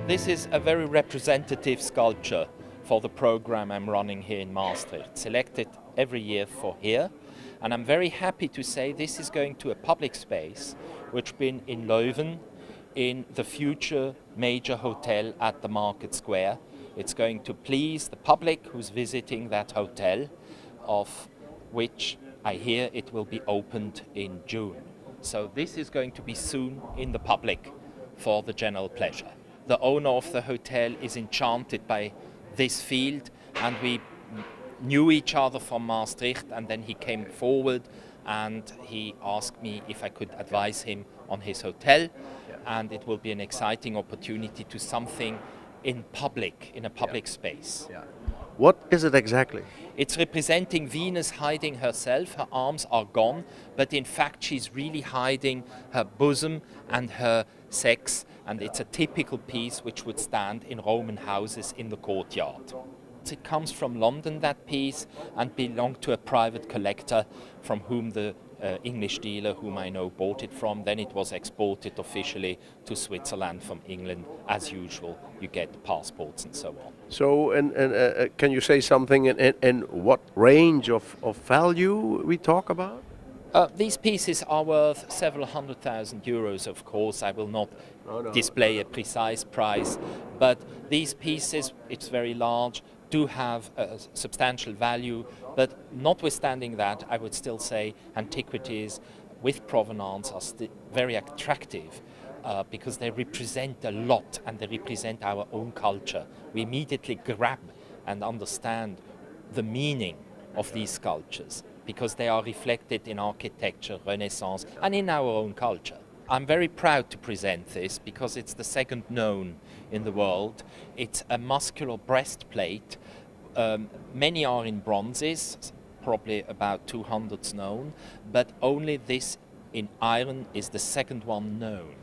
This is a very representative sculpture for the program I'm running here in Maastricht, selected every year for here. And I'm very happy to say this is going to a public space which been in Leuven, in the future major hotel at the Market Square. It's going to please the public who's visiting that hotel, of which I hear it will be opened in June. So this is going to be soon in the public for the general pleasure. The owner of the hotel is enchanted by this field, and we knew each other from Maastricht, and then he came forward and he asked me if I could advise him on his hotel, and it will be an exciting opportunity to something in public, in a public space. What is it exactly? It's representing Venus hiding herself. Her arms are gone, but in fact she's really hiding her bosom and her sex, and it's a typical piece which would stand in Roman houses in the courtyard. It comes from London, that piece, and belonged to a private collector from whom the English dealer whom I know bought it from. Then it was exported officially to Switzerland from England. As usual, you get passports and so on. So, can you say something in what range of value we talk about? These pieces are worth several €100,000, of course. I will not display a precise price, but these pieces, it's very large, do have a substantial value, but notwithstanding that, I would still say antiquities with provenance are very attractive because they represent a lot, and they represent our own culture. We immediately grab and understand the meaning of these sculptures because they are reflected in architecture, Renaissance, and in our own culture. I'm very proud to present this because it's the second known in the world. It's a muscular breastplate. Many are in bronzes, probably about 200 known, but only this in iron is the second one known.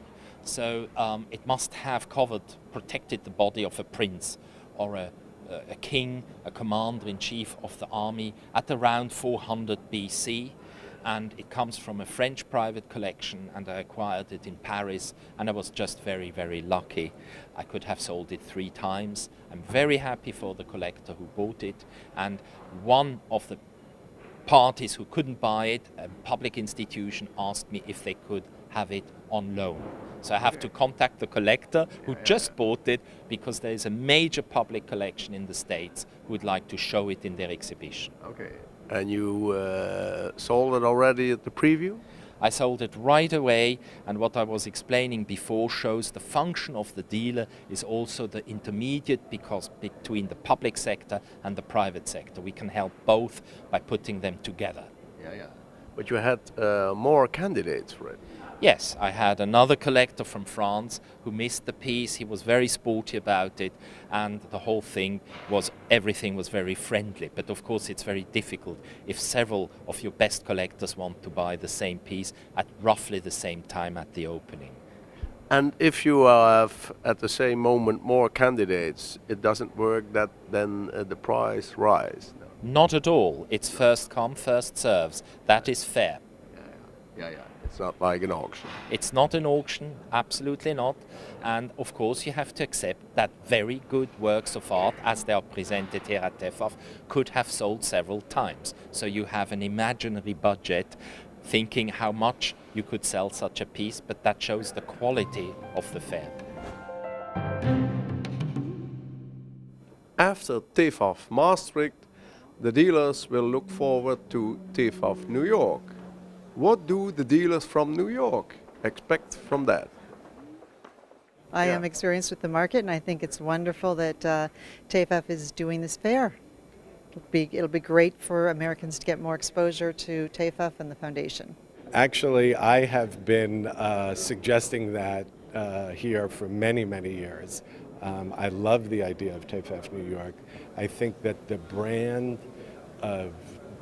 So it must have protected the body of a prince or a king, a commander-in-chief of the army at around 400 BC. And it comes from a French private collection, and I acquired it in Paris, and I was just very, very lucky. I could have sold it 3 times. I'm very happy for the collector who bought it, and one of the parties who couldn't buy it, a public institution, asked me if they could have it on loan. So I have to contact the collector who just bought it, because there is a major public collection in the States who would like to show it in their exhibition. Okay. And you sold it already at the preview? I sold it right away, and what I was explaining before shows the function of the dealer is also the intermediate, because between the public sector and the private sector. We can help both by putting them together. Yeah. But you had more candidates for it. Yes, I had another collector from France who missed the piece. He was very sporty about it, and the whole thing was, everything was very friendly. But of course it's very difficult if several of your best collectors want to buy the same piece at roughly the same time at the opening. And if you have at the same moment more candidates, it doesn't work that then the price rise? Not at all. It's first come, first serves. That is fair. Yeah. It's not like an auction. It's not an auction, absolutely not. And of course you have to accept that very good works of art, as they are presented here at TEFAF, could have sold several times. So you have an imaginary budget thinking how much you could sell such a piece, but that shows the quality of the fair. After TEFAF Maastricht, the dealers will look forward to TEFAF New York. What do the dealers from New York expect from that? I am experienced with the market, and I think it's wonderful that TEFAF is doing this fair. It'll be great for Americans to get more exposure to TEFAF and the foundation. Actually, I have been suggesting that here for many, many years. I love the idea of TEFAF New York. I think that the brand of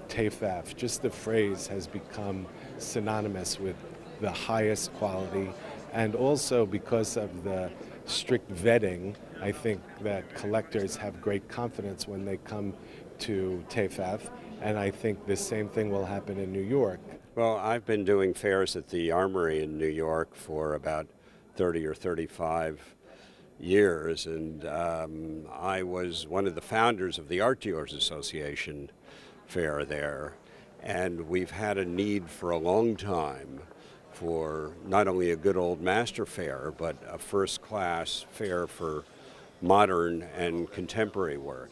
TEFAF, just the phrase, has become synonymous with the highest quality, and also because of the strict vetting, I think that collectors have great confidence when they come to TEFAF, and I think the same thing will happen in New York. Well, I've been doing fairs at the Armory in New York for about 30 or 35 years, and I was one of the founders of the Art Dealers Association fair there, and we've had a need for a long time for not only a good old master fair, but a first-class fair for modern and contemporary work.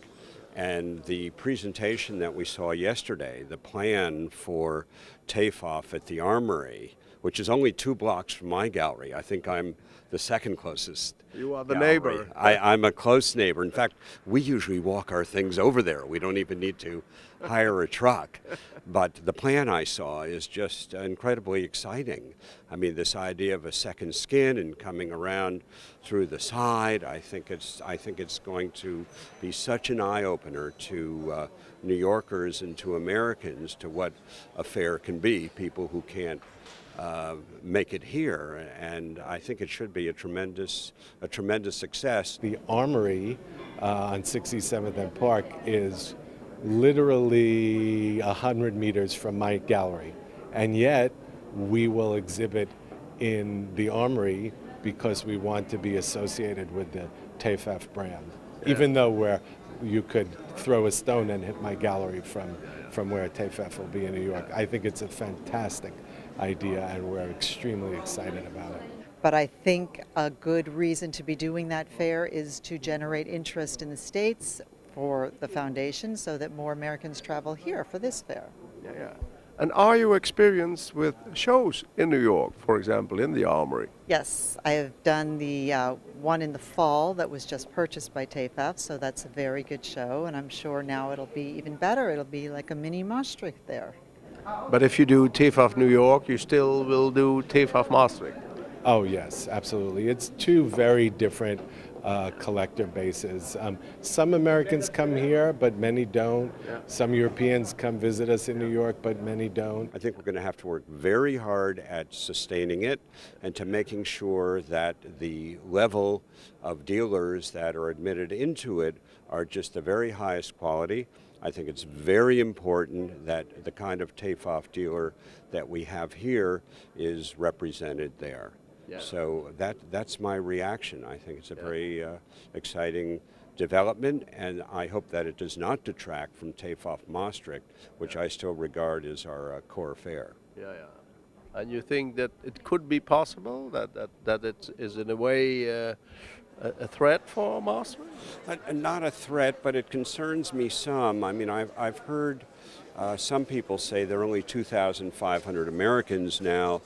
And the presentation that we saw yesterday, the plan for TEFAF at the Armory, which is only 2 blocks from my gallery. I think I'm the second closest. You are the gallery. neighbor. I'm a close neighbor. In fact, we usually walk our things over there. We don't even need to hire a truck. But the plan I saw is just incredibly exciting. I mean, this idea of a second skin and coming around through the side, I think it's going to be such an eye-opener to New Yorkers and to Americans to what a fair can be, people who can't make it here, and I think it should be a tremendous success. The Armory on 67th and Park is literally 100 meters from my gallery, and yet we will exhibit in the Armory because we want to be associated with the TEFAF brand. Yeah. Even though you could throw a stone and hit my gallery from where TEFAF will be in New York. I think it's a fantastic idea, and we're extremely excited about it. But I think a good reason to be doing that fair is to generate interest in the States for the foundation so that more Americans travel here for this fair. Yeah. And are you experienced with shows in New York, for example, in the Armory? Yes, I have done the one in the fall that was just purchased by TEFAF, so that's a very good show, and I'm sure now it'll be even better. It'll be like a mini Maastricht there. But if you do TEFAF New York, you still will do TEFAF Maastricht? Oh yes, absolutely. It's 2 very different collector bases. Some Americans come here, but many don't. Yeah. Some Europeans come visit us in New York, but many don't. I think we're going to have to work very hard at sustaining it and to making sure that the level of dealers that are admitted into it are just the very highest quality. I think it's very important that the kind of TEFAF dealer that we have here is represented there. Yeah. So that's my reaction. I think it's a very exciting development, and I hope that it does not detract from TEFAF Maastricht, which I still regard as our core fair. Yeah. And you think that it could be possible that it is in a way a threat for Maastricht? Not a threat, but it concerns me some. I mean, I've heard some people say there are only 2,500 Americans now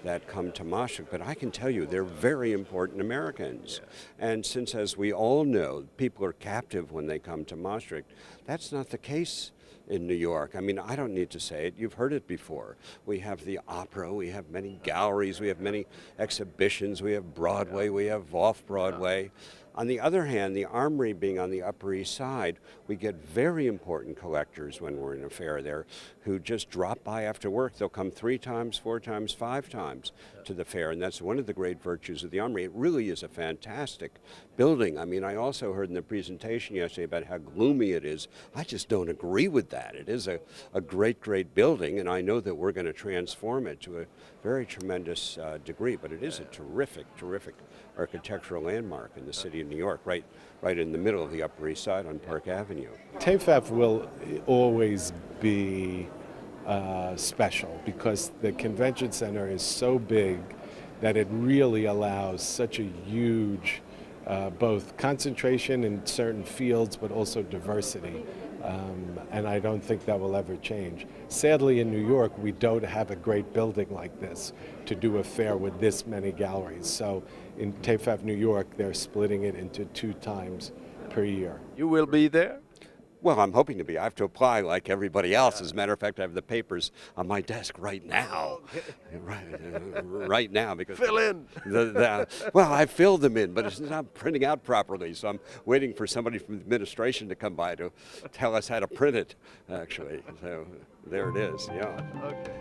that come to Maastricht, but I can tell you they're very important Americans. Yeah. And since, as we all know, people are captive when they come to Maastricht, that's not the case in New York. I mean, I don't need to say it. You've heard it before. We have the opera, we have many galleries, we have many exhibitions, we have Broadway, we have off-Broadway. On the other hand, the Armory being on the Upper East Side, we get very important collectors when we're in a fair there who just drop by after work. They'll come 3 times, 4 times, 5 times to the fair, and that's one of the great virtues of the Armory. It really is a fantastic building. I mean, I also heard in the presentation yesterday about how gloomy it is. I just don't agree with that. It is a great, great building, and I know that we're going to transform it to a very tremendous degree, but it is a terrific, terrific architectural landmark in the city of New York, right in the middle of the Upper East Side on Park Avenue. TEFAF will always be special because the convention center is so big that it really allows such a huge both concentration in certain fields but also diversity. And I don't think that will ever change. Sadly, in New York, we don't have a great building like this to do a fair with this many galleries. So in TEFAF New York, they're splitting it into 2 times per year. You will be there? Well, I'm hoping to be. I have to apply like everybody else. As a matter of fact, I have the papers on my desk right now. Right now, because fill in. Well, I filled them in, but it's not printing out properly. So I'm waiting for somebody from the administration to come by to tell us how to print it. Actually, so there it is. Yeah. Okay.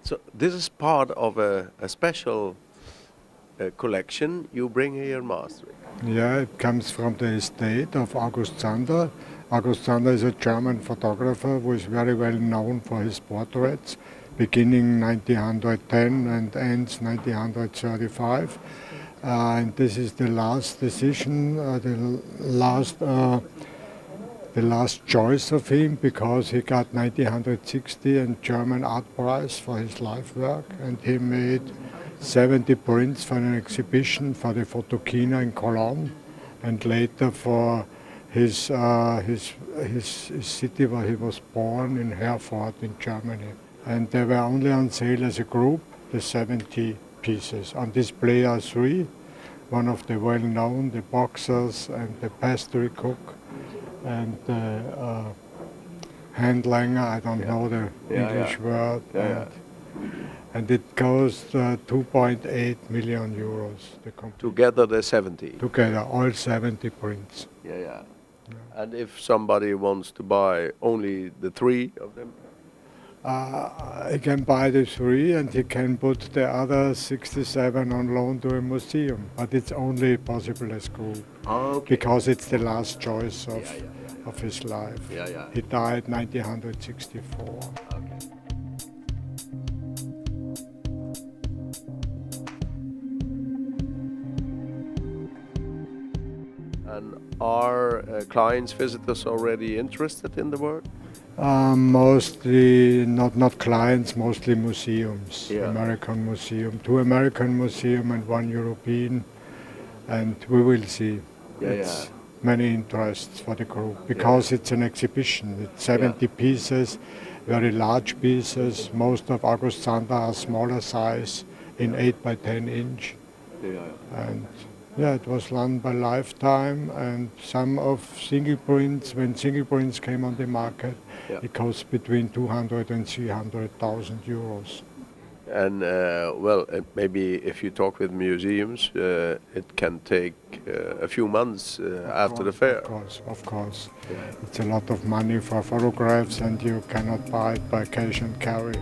So this is part of a special collection you bring here in Maastricht. Yeah, it comes from the estate of August Sander. August Sander is a German photographer who is very well known for his portraits. beginning 1910 and ends 1935. And this is the last decision, the last choice of him, because he got 1960 a German art prize for his life work, and he made 70 prints for an exhibition for the Photokina in Cologne, and later for his city where he was born, in Herford in Germany. And they were only on sale as a group, the 70 pieces. On display are 3, one of the well-known, the boxers and the pastry cook and the handlanger, I don't know the English word. And it cost 2.8 million euros. Together the 70? Together, all 70 prints. Yeah. And if somebody wants to buy only the 3 of them? He can buy the 3 and he can put the other 67 on loan to a museum. But it's only possible as group. Because it's the last choice of his life. He died 1964. And are clients, visitors already interested in the work? Mostly, not clients, mostly museums. American museum, 2 American museums and 1 European, and we will see. It's many interests for the group because it's an exhibition. It's 70 pieces, very large pieces. Most of August Sander are smaller size, in 8 by 10 inch. And it was done by Lifetime, and some of single prints, when single prints came on the market, it cost between 200 and 300,000 euros. And maybe if you talk with museums, it can take a few months after the fair. Of course. It's a lot of money for photographs, and you cannot buy it by cash and carry.